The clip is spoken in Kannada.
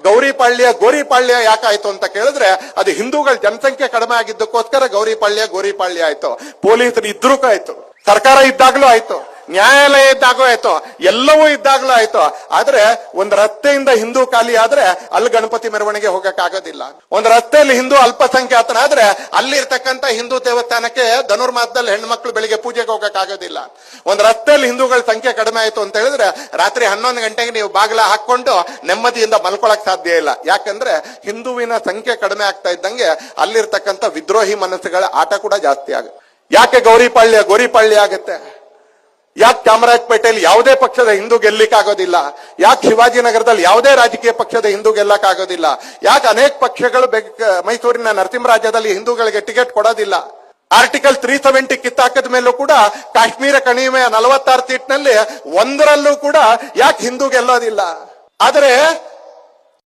ಗೌರಿಪಾಳ್ಯ ಗೋರಿಪಾಳ್ಯ ಯಾಕಾಯ್ತು ಅಂತ ಕೇಳಿದ್ರೆ ಅದು ಹಿಂದೂಗಳ ಜನಸಂಖ್ಯೆ ಕಡಿಮೆ ಆಗಿದ್ದಕ್ಕೋಸ್ಕರ ಗೋರಿಪಾಳ್ಯ ಆಯ್ತು. ಪೊಲೀಸರು ಇದ್ರೂ ಆಯ್ತು, ಸರ್ಕಾರ ಇದ್ದಾಗ್ಲೂ ಆಯ್ತು, ನ್ಯಾಯಾಲಯ ಇದ್ದಾಗೂ ಆಯ್ತು, ಎಲ್ಲವೂ ಇದ್ದಾಗ್ಲೂ ಆಯ್ತು. ಆದ್ರೆ ಒಂದು ರಸ್ತೆಯಿಂದ ಹಿಂದೂ ಖಾಲಿ ಆದ್ರೆ ಅಲ್ಲಿ ಗಣಪತಿ ಮೆರವಣಿಗೆ ಹೋಗಕ್ ಆಗೋದಿಲ್ಲ. ಒಂದು ರಸ್ತೆಯಲ್ಲಿ ಹಿಂದೂ ಅಲ್ಪಸಂಖ್ಯಾತನಾದ್ರೆ ಅಲ್ಲಿರ್ತಕ್ಕಂಥ ಹಿಂದೂ ದೇವಸ್ಥಾನಕ್ಕೆ ಧನುರ್ಮಾಸದಲ್ಲಿ ಹೆಣ್ಮಕ್ಳು ಬೆಳಿಗ್ಗೆ ಪೂಜೆಗೆ ಹೋಗಕ್ ಆಗೋದಿಲ್ಲ. ಒಂದು ರಸ್ತೆಯಲ್ಲಿ ಹಿಂದೂಗಳ ಸಂಖ್ಯೆ ಕಡಿಮೆ ಆಯ್ತು ಅಂತ ಹೇಳಿದ್ರೆ ರಾತ್ರಿ 11 ಗಂಟೆಗೆ ನೀವು ಬಾಗಿಲ ಹಾಕೊಂಡು ನೆಮ್ಮದಿಯಿಂದ ಮಲ್ಕೊಳಕ್ ಸಾಧ್ಯ ಇಲ್ಲ. ಯಾಕಂದ್ರೆ ಹಿಂದೂವಿನ ಸಂಖ್ಯೆ ಕಡಿಮೆ ಆಗ್ತಾ ಇದ್ದಂಗೆ ಅಲ್ಲಿರ್ತಕ್ಕಂಥ ವಿದ್ರೋಹಿ ಮನಸ್ಸುಗಳ ಆಟ ಕೂಡ ಜಾಸ್ತಿ ಆಗುತ್ತೆ. ಯಾಕೆ ಗೋರಿಪಾಳ್ಯ ಆಗುತ್ತೆ? ಯಾಕೆ ಚಾಮರಾಜಪೇಟೆಯಲ್ಲಿ ಯಾವುದೇ ಪಕ್ಷದ ಹಿಂದೂ ಗೆಲ್ಲಿಕ್ಕಾಗೋದಿಲ್ಲ? ಯಾಕೆ ಶಿವಾಜಿನಗರದಲ್ಲಿ ಯಾವುದೇ ರಾಜಕೀಯ ಪಕ್ಷದ ಹಿಂದೂ ಗೆಲ್ಲಕ್ಕಾಗೋದಿಲ್ಲ? ಯಾಕೆ ಅನೇಕ ಪಕ್ಷಗಳು ಮೈಸೂರಿನ ನರಸಿಂಹರಾಜ್ಯದಲ್ಲಿ ಹಿಂದೂಗಳಿಗೆ ಟಿಕೆಟ್ ಕೊಡೋದಿಲ್ಲ? ಆರ್ಟಿಕಲ್ 370 ಕಿತ್ತಾಕದ ಮೇಲೂ ಕೂಡ ಕಾಶ್ಮೀರ ಕಣಿವೆಯ 46 ಸೀಟ್ನಲ್ಲಿ ಒಂದರಲ್ಲೂ ಕೂಡ ಯಾಕೆ ಹಿಂದೂ ಗೆಲ್ಲೋದಿಲ್ಲ? ಆದರೆ